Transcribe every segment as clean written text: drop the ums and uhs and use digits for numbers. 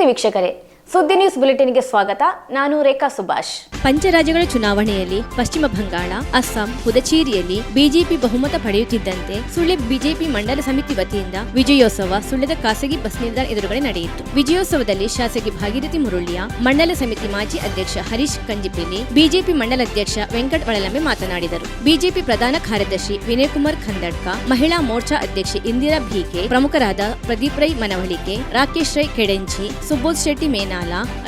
ನಮಸ್ತೆ ವೀಕ್ಷಕರೇ, ಸುದ್ದಿ ನ್ಯೂಸ್ ಬುಲೆಟಿನ್ಗೆ ಸ್ವಾಗತ. ನಾನು ರೇಖಾ ಸುಭಾಷ್. ಪಂಚರಾಜ್ಯಗಳ ಚುನಾವಣೆಯಲ್ಲಿ ಪಶ್ಚಿಮ ಬಂಗಾಳ, ಅಸ್ಸಾಂ, ಪುದುಚೇರಿಯಲ್ಲಿ ಬಿಜೆಪಿ ಬಹುಮತ ಪಡೆಯುತ್ತಿದ್ದಂತೆ ಸುಳ್ಯ ಬಿಜೆಪಿ ಮಂಡಲ ಸಮಿತಿ ವತಿಯಿಂದ ವಿಜಯೋತ್ಸವ ಸುಳ್ಯದ ಖಾಸಗಿ ಬಸ್ ನಿಲ್ದಾಣ ಎದುರುಗಡೆ ನಡೆಯಿತು. ವಿಜಯೋತ್ಸವದಲ್ಲಿ ಶಾಸಕಿ ಭಾಗೀರಥಿ ಮುರುಳಿಯ, ಮಂಡಲ ಸಮಿತಿ ಮಾಜಿ ಅಧ್ಯಕ್ಷ ಹರೀಶ್ ಕಂಜಿಪಿಲಿ, ಬಿಜೆಪಿ ಮಂಡಲ ಅಧ್ಯಕ್ಷ ವೆಂಕಟ್ ಒಳಲಂಬೆ ಮಾತನಾಡಿದರು. ಬಿಜೆಪಿ ಪ್ರಧಾನ ಕಾರ್ಯದರ್ಶಿ ವಿನಯ್ ಕುಮಾರ್ ಖಂದಡ್ಕ, ಮಹಿಳಾ ಮೋರ್ಚಾ ಅಧ್ಯಕ್ಷೆ ಇಂದಿರಾ ಭೀಕೆ, ಪ್ರಮುಖರಾದ ಪ್ರದೀಪ್ ರೈ ಮನವಳಿಕೆ, ರಾಕೇಶ್ ರೈ ಕೆಡೆಂಚಿ, ಸುಬೋಧ್ ಶೆಟ್ಟಿ ಮೇನಾಲ,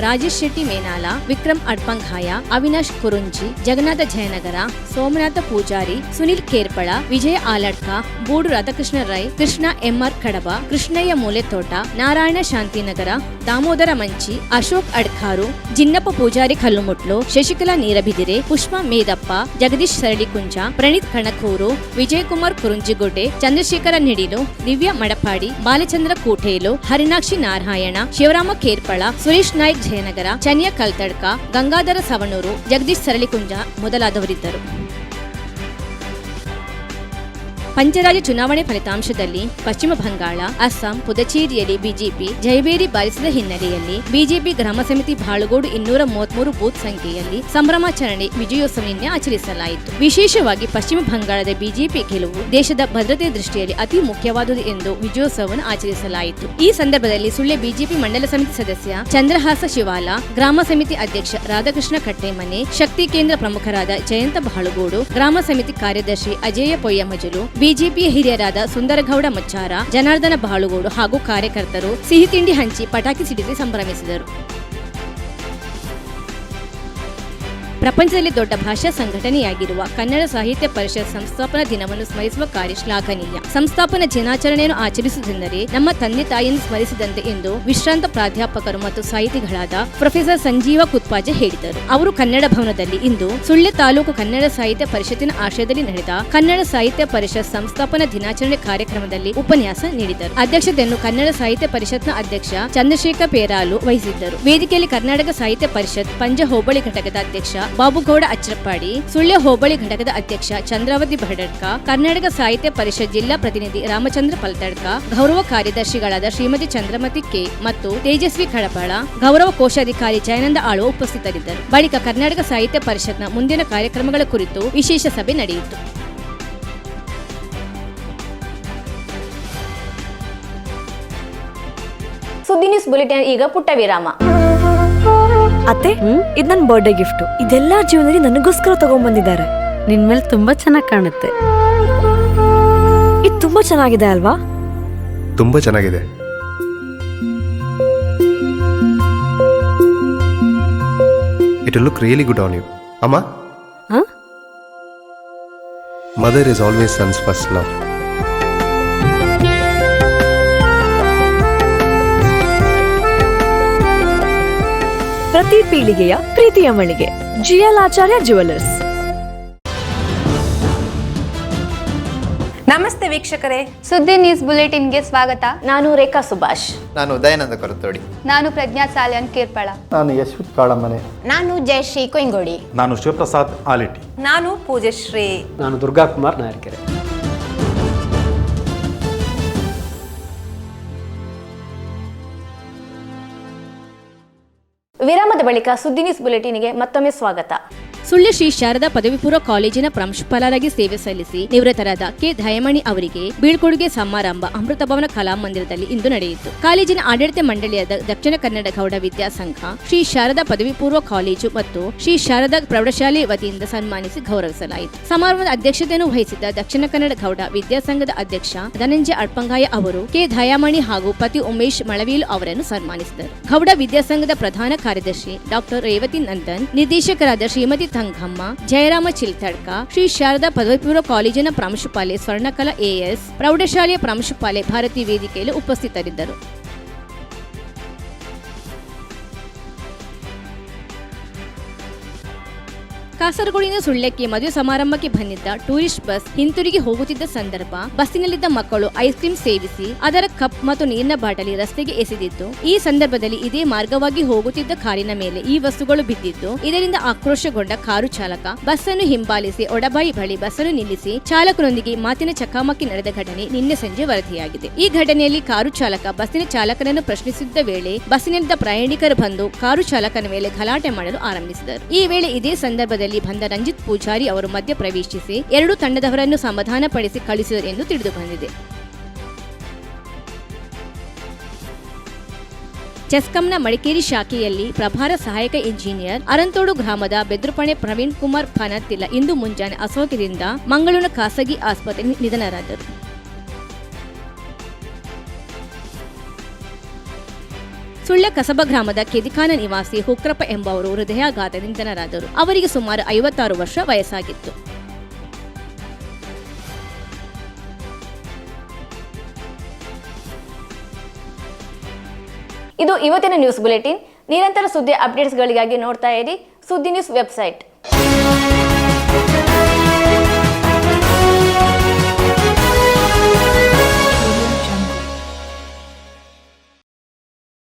ರಾಜೇಶ್ ಶೆಟ್ಟಿ ಮೇನಾಲ, ವಿಕ್ರಮ್ ಅಡ್ಪಂಘಾಯ, ಅವಿನಾಶ್ ಕುರುಂಜಿ, ಜಗನ್ನಾಥ ಜಯನಗರ, ಸೋಮನಾಥ ಪೂಜಾರಿ, ಸುನಿಲ್ ಕೇರ್ಪಳ, ವಿಜಯ ಆಲಡ್ಕ, ಬೂಡು ರಾಧಾಕೃಷ್ಣ ರೈ, ಕೃಷ್ಣ ಎಂಆರ್ ಕಡಬ, ಕೃಷ್ಣಯ್ಯ ಮೂಲೆತೋಟ, ನಾರಾಯಣ ಶಾಂತಿನಗರ, ದಾಮೋದರ ಮಂಚಿ, ಅಶೋಕ್ ಅಡ್ಕಾರು, ಜಿನ್ನಪ್ಪ ಪೂಜಾರಿ ಕಲ್ಲುಮುಟ್ಲು, ಶಶಿಕಲಾ ನೀರಬಿದಿರೆ, ಪುಷ್ಪ ಮೇದಪ್ಪ, ಜಗದೀಶ್ ಸರಳಿಕುಂಜ, ಪ್ರಣೀತ್ ಕಣಕೂರು, ವಿಜಯಕುಮಾರ್ ಕುರುಂಜಿಗುಡ್ಡೆ, ಚಂದ್ರಶೇಖರ ನಿಡಿಲು, ದಿವ್ಯಾ ಮಡಪಾಡಿ, ಬಾಲಚಂದ್ರ ಕೂಟೇಲು, ಹರಿನಾಕ್ಷಿ ನಾರಾಯಣ, ಶಿವರಾಮ ಕೇರ್ಪಳ, ಸುರೇಶ್ ನಾಯ್ಕ್ ಜಯನಗರ, ಚನ್ಯ ಕಲ್ತಡ್ಕ, ಗಂಗಾಧರ ಸವಣೂರು, ಜಗದೀಶ್ ಸರಳಿಕುಂಜ ಮೊದಲಾದವರಿದ್ದರು. ಪಂಚರಾಜ್ಯ ಚುನಾವಣೆ ಫಲಿತಾಂಶದಲ್ಲಿ ಪಶ್ಚಿಮ ಬಂಗಾಳ, ಅಸ್ಸಾಂ, ಪುದುಚೇರಿಯಲ್ಲಿ ಬಿಜೆಪಿ ಜಯಬೇರಿ ಬಾರಿಸಿದ ಹಿನ್ನೆಲೆಯಲ್ಲಿ ಬಿಜೆಪಿ ಗ್ರಾಮ ಸಮಿತಿ ಬಾಳುಗೋಡು 233 ಬೂತ್ ಸಂಖ್ಯೆಯಲ್ಲಿ ಸಂಭ್ರಮಾಚರಣೆ ವಿಜಯೋತ್ಸವ ನಿನ್ನೆ ಆಚರಿಸಲಾಯಿತು. ವಿಶೇಷವಾಗಿ ಪಶ್ಚಿಮ ಬಂಗಾಳದ ಬಿಜೆಪಿ ಗೆಲುವು ದೇಶದ ಭದ್ರತೆ ದೃಷ್ಟಿಯಲ್ಲಿ ಅತಿ ಮುಖ್ಯವಾದುದು ಎಂದು ವಿಜಯೋತ್ಸವವನ್ನು ಆಚರಿಸಲಾಯಿತು. ಈ ಸಂದರ್ಭದಲ್ಲಿ ಸುಳ್ಯ ಬಿಜೆಪಿ ಮಂಡಲ ಸಮಿತಿ ಸದಸ್ಯ ಚಂದ್ರಹಾಸ ಶಿವಾಲ, ಗ್ರಾಮ ಸಮಿತಿ ಅಧ್ಯಕ್ಷ ರಾಧಾಕೃಷ್ಣ ಕಟ್ಟೆಮನೆ, ಶಕ್ತಿ ಕೇಂದ್ರ ಪ್ರಮುಖರಾದ ಜಯಂತ ಬಾಳುಗೋಡು, ಗ್ರಾಮ ಸಮಿತಿ ಕಾರ್ಯದರ್ಶಿ ಅಜೇಯ ಪೊಯ್ಯಮಜಲು, ಬಿಜೆಪಿಯ ಹಿರಿಯರಾದ ಸುಂದರಗೌಡ ಮಚ್ಚಾರ, ಜನಾರ್ದನ ಬಾಳುಗೋಡು ಹಾಗೂ ಕಾರ್ಯಕರ್ತರು ಸಿಹಿ ತಿಂಡಿ ಹಂಚಿ ಪಟಾಕಿ ಸಿಡಿಸಿ ಸಂಭ್ರಮಿಸಿದರು. ಪ್ರಪಂಚದಲ್ಲಿ ದೊಡ್ಡ ಭಾಷಾ ಸಂಘಟನೆಯಾಗಿರುವ ಕನ್ನಡ ಸಾಹಿತ್ಯ ಪರಿಷತ್ ಸಂಸ್ಥಾಪನಾ ದಿನವನ್ನು ಸ್ಮರಿಸುವ ಕಾರ್ಯ ಶ್ಲಾಘನೀಯ. ಸಂಸ್ಥಾಪನಾ ದಿನಾಚರಣೆಯನ್ನು ಆಚರಿಸುವುದೆಂದರೆ ನಮ್ಮ ತಂದೆ ತಾಯಿಯನ್ನು ಸ್ಮರಿಸಿದಂತೆ ಎಂದು ವಿಶ್ರಾಂತ ಪ್ರಾಧ್ಯಾಪಕರು ಮತ್ತು ಸಾಹಿತಿಗಳಾದ ಪ್ರೊಫೆಸರ್ ಸಂಜೀವ ಕುತ್ಪಾಜೆ ಹೇಳಿದರು. ಅವರು ಕನ್ನಡ ಭವನದಲ್ಲಿ ಇಂದು ಸುಳ್ಯ ತಾಲೂಕು ಕನ್ನಡ ಸಾಹಿತ್ಯ ಪರಿಷತ್ತಿನ ಆಶ್ರಯದಲ್ಲಿ ನಡೆದ ಕನ್ನಡ ಸಾಹಿತ್ಯ ಪರಿಷತ್ ಸಂಸ್ಥಾಪನಾ ದಿನಾಚರಣೆ ಕಾರ್ಯಕ್ರಮದಲ್ಲಿ ಉಪನ್ಯಾಸ ನೀಡಿದರು. ಅಧ್ಯಕ್ಷತೆಯನ್ನು ಕನ್ನಡ ಸಾಹಿತ್ಯ ಪರಿಷತ್ನ ಅಧ್ಯಕ್ಷ ಚಂದ್ರಶೇಖರ್ ಪೇರಾಲು ವಹಿಸಿದ್ದರು. ವೇದಿಕೆಯಲ್ಲಿ ಕರ್ನಾಟಕ ಸಾಹಿತ್ಯ ಪರಿಷತ್ ಪಂಜ ಹೋಬಳಿ ಘಟಕದ ಅಧ್ಯಕ್ಷ ಬಾಬುಗೌಡ ಅಚ್ರಪ್ಪಾಡಿ, ಸುಳ್ಯ ಹೋಬಳಿ ಘಟಕದ ಅಧ್ಯಕ್ಷ ಚಂದ್ರಾವತಿ ಭಡಡ್ಕ, ಕರ್ನಾಟಕ ಸಾಹಿತ್ಯ ಪರಿಷತ್ ಜಿಲ್ಲಾ ಪ್ರತಿನಿಧಿ ರಾಮಚಂದ್ರ ಪಲ್ತಡ್ಕ, ಗೌರವ ಕಾರ್ಯದರ್ಶಿಗಳಾದ ಶ್ರೀಮತಿ ಚಂದ್ರಮತಿ ಕೆ ಮತ್ತು ತೇಜಸ್ವಿ ಕಡಬಳ, ಗೌರವ ಕೋಶಾಧಿಕಾರಿ ಜಯನಂದ ಆಳ್ವ ಉಪಸ್ಥಿತರಿದ್ದರು. ಬಳಿಕ ಕರ್ನಾಟಕ ಸಾಹಿತ್ಯ ಪರಿಷತ್ನ ಮುಂದಿನ ಕಾರ್ಯಕ್ರಮಗಳ ಕುರಿತು ವಿಶೇಷ ಸಭೆ ನಡೆಯಿತು. ಸುದ್ದಿ ನ್ಯೂಸ್ ಬುಲೆಟಿನ್ ಈಗ ಪುಟ್ಟ ವಿರಾಮ. ಅತ್ತೆ, ಇದು ನನ್ನ ಬರ್ಡೇ ಗಿಫ್ಟ್. ಇದೆಲ್ಲ ಜೀವನದಲ್ಲಿ ನನಗೋಸ್ಕರ ತಗೊಂಡ್ಬಂದಿದ್ದಾರೆ. ನಿನ್ ಮೇಲೆ ತುಂಬಾ ಚೆನ್ನಾಗಿ ಕಾಣುತ್ತೆ. ಇದು ತುಂಬಾ ಚೆನ್ನಾಗಿದೆ ಅಲ್ವಾ? ತುಂಬಾ ಚೆನ್ನಾಗಿದೆ. It will look really good on you. Amma? Mother is always son's first love. ಪ್ರತಿ ಪೀಳಿಗೆಯ ಪ್ರೀತಿಯ ಮಳಿಗೆ ಜಿಎಲ್ ಆಚಾರ್ಯ ಜ್ಯುವೆಲರ್ಸ್. ನಮಸ್ತೆ ವೀಕ್ಷಕರೇ, ಸುದ್ದಿ ನ್ಯೂಸ್ ಬುಲೆಟಿನ್ಗೆ ಸ್ವಾಗತ. ನಾನು ರೇಖಾ ಸುಭಾಷ್. ನಾನು ದಯಾನಂದ ಕೊರತೋಡಿ. ನಾನು ಪ್ರಜ್ಞಾ ಸಾಲ್ಯನ್ ಕಿರ್ಪಳ. ನಾನು ಯಶ್ವಿತ್ ಕಾಳಮನೆ. ನಾನು ಜಯಶ್ರೀ ಕೊಯ್ಗೋಡಿ. ನಾನು ಶಿವಪ್ರಸಾದ್ ಆಲಿಟಿ. ನಾನು ಪೂಜಶ್ರೀ. ನಾನು ದುರ್ಗಾ ಕುಮಾರ್ ನಾಯರ್ಕೆರೆ. ವಿರಾಮದ ಬಳಿಕ ಸುದ್ದಿ ನ್ಯೂಸ್ ಬುಲೆಟಿನ್ಗೆ ಮತ್ತೊಮ್ಮೆ ಸ್ವಾಗತ. ಸುಳ್ಯ ಶ್ರೀ ಶಾರದಾ ಪದವಿ ಪೂರ್ವ ಕಾಲೇಜಿನ ಪ್ರಾಂಶುಪಾಲರಾಗಿ ಸೇವೆ ಸಲ್ಲಿಸಿ ನಿವೃತ್ತರಾದ ಕೆ ದಯಮಣಿ ಅವರಿಗೆ ಬೀಳ್ಕೊಡುಗೆ ಸಮಾರಂಭ ಅಮೃತ ಭವನ ಕಲಾಮಂದಿರದಲ್ಲಿ ಇಂದು ನಡೆಯಿತು. ಕಾಲೇಜಿನ ಆಡಳಿತ ಮಂಡಳಿಯಾದ ದಕ್ಷಿಣ ಕನ್ನಡ ಗೌಡ ವಿದ್ಯಾಸಂಘ, ಶ್ರೀ ಶಾರದಾ ಪದವಿ ಪೂರ್ವ ಕಾಲೇಜು ಮತ್ತು ಶ್ರೀ ಶಾರದಾ ಪ್ರೌಢಶಾಲೆ ವತಿಯಿಂದ ಸನ್ಮಾನಿಸಿ ಗೌರವಿಸಲಾಯಿತು. ಸಮಾರಂಭದ ಅಧ್ಯಕ್ಷತೆಯನ್ನು ವಹಿಸಿದ್ದ ದಕ್ಷಿಣ ಕನ್ನಡ ಗೌಡ ವಿದ್ಯಾಸಂಘದ ಅಧ್ಯಕ್ಷ ಧನಂಜಯ ಅಡ್ಪಂಗಾಯ ಅವರು ಕೆ ದಯಾಮಣಿ ಹಾಗೂ ಪತಿ ಉಮೇಶ್ ಮಳವೀಲು ಅವರನ್ನು ಸನ್ಮಾನಿಸಿದರು. ಗೌಡ ವಿದ್ಯಾಸಂಘದ ಪ್ರಧಾನ ಕಾರ್ಯದರ್ಶಿ ಡಾಕ್ಟರ್ ರೇವತಿ ನಂದನ್, ನಿರ್ದೇಶಕರಾದ ಶ್ರೀಮತಿ ತಂಗಮ್ಮ, ಜಯರಾಮ ಚಿಲ್ತಡ್ಕ, ಶ್ರೀ ಶಾರದಾ ಪದವಿ ಪೂರ್ವ ಕಾಲೇಜಿನ ಪ್ರಾಂಶುಪಾಲೆ ಸ್ವರ್ಣಕಲಾ ಎಎಸ್, ಪ್ರೌಢಶಾಲೆಯ ಪ್ರಾಂಶುಪಾಲೆ ಭಾರತಿ ವೇದಿಕೆಯಲ್ಲಿ ಉಪಸ್ಥಿತರಿದ್ದರು. ಕಾಸರಗೋಡಿನ ಸುಳ್ಯಕ್ಕೆ ಮದುವೆ ಸಮಾರಂಭಕ್ಕೆ ಬಂದಿದ್ದ ಟೂರಿಸ್ಟ್ ಬಸ್ ಹಿಂತಿರುಗಿ ಹೋಗುತ್ತಿದ್ದ ಸಂದರ್ಭ ಬಸ್ಸಿನಲ್ಲಿದ್ದ ಮಕ್ಕಳು ಐಸ್ ಕ್ರೀಮ್ ಸೇವಿಸಿ ಅದರ ಕಪ್ ಮತ್ತು ನೀರಿನ ಬಾಟಲಿ ರಸ್ತೆಗೆ ಎಸೆದಿದ್ದು, ಈ ಸಂದರ್ಭದಲ್ಲಿ ಇದೇ ಮಾರ್ಗವಾಗಿ ಹೋಗುತ್ತಿದ್ದ ಕಾರಿನ ಮೇಲೆ ಈ ವಸ್ತುಗಳು ಬಿದ್ದಿದ್ದು, ಇದರಿಂದ ಆಕ್ರೋಶಗೊಂಡ ಕಾರು ಚಾಲಕ ಬಸ್ ಅನ್ನು ಹಿಂಬಾಲಿಸಿ ಒಡಬಾಯಿ ಬಳಿ ಬಸ್ ಅನ್ನು ನಿಲ್ಲಿಸಿ ಚಾಲಕನೊಂದಿಗೆ ಮಾತಿನ ಚಕಮಕಿ ನಡೆದ ಘಟನೆ ನಿನ್ನೆ ಸಂಜೆ ವರದಿಯಾಗಿದೆ. ಈ ಘಟನೆಯಲ್ಲಿ ಕಾರು ಚಾಲಕ ಬಸ್ಸಿನ ಚಾಲಕನನ್ನು ಪ್ರಶ್ನಿಸಿದ್ದ ವೇಳೆ ಬಸ್ಸಿನಲ್ಲಿದ್ದ ಪ್ರಯಾಣಿಕರು ಬಂದು ಕಾರು ಚಾಲಕನ ಮೇಲೆ ಗಲಾಟೆ ಮಾಡಲು ಆರಂಭಿಸಿದರು. ಈ ವೇಳೆ ಇದೇ ಸಂದರ್ಭದಲ್ಲಿ ಬಂದ ರಂಜಿತ್ ಪೂಜಾರಿ ಅವರು ಮಧ್ಯ ಪ್ರವೇಶಿಸಿ ಎರಡೂ ತಂಡದವರನ್ನು ಸಮಾಧಾನಪಡಿಸಿ ಕಳಿಸಿದರು ಎಂದು ತಿಳಿದು ಬಂದಿದೆ. ಚೆಸ್ಕಾಂನ ಮಡಿಕೇರಿ ಶಾಖೆಯಲ್ಲಿ ಪ್ರಭಾರ ಸಹಾಯಕ ಇಂಜಿನಿಯರ್ ಅರಂತೋಡು ಗ್ರಾಮದ ಬೆದ್ರುಪಣೆ ಪ್ರವೀಣ್ ಕುಮಾರ್ ಫನತ್ತಿಲ್ಲ ಇಂದು ಮುಂಜಾನೆ ಅಸೌಖ್ಯದಿಂದ ಮಂಗಳೂರಿನ ಖಾಸಗಿ ಆಸ್ಪತ್ರೆಯಲ್ಲಿ ನಿಧನರಾದರು. ಸುಳ್ಯ ಕಸಬಾ ಗ್ರಾಮದ ಕೆದಿಖಾನ ನಿವಾಸಿ ಹುಕ್ರಪ್ಪ ಎಂಬುವರು ಹೃದಯಾಘಾತದಿಂದ ನಿಧನರಾದರು. ಅವರಿಗೆ ಸುಮಾರು 56 ವರ್ಷ ವಯಸ್ಸಾಗಿತ್ತು. ಇದು ಇವತ್ತಿನ ನ್ಯೂಸ್ ಬುಲೆಟಿನ್. ನಿರಂತರ ಸುದ್ದಿ ಅಪ್ಡೇಟ್ಸ್ಗಳಿಗಾಗಿ ನೋಡ್ತಾ ಇರಿ ಸುದ್ದಿ ನ್ಯೂಸ್ ವೆಬ್ಸೈಟ್.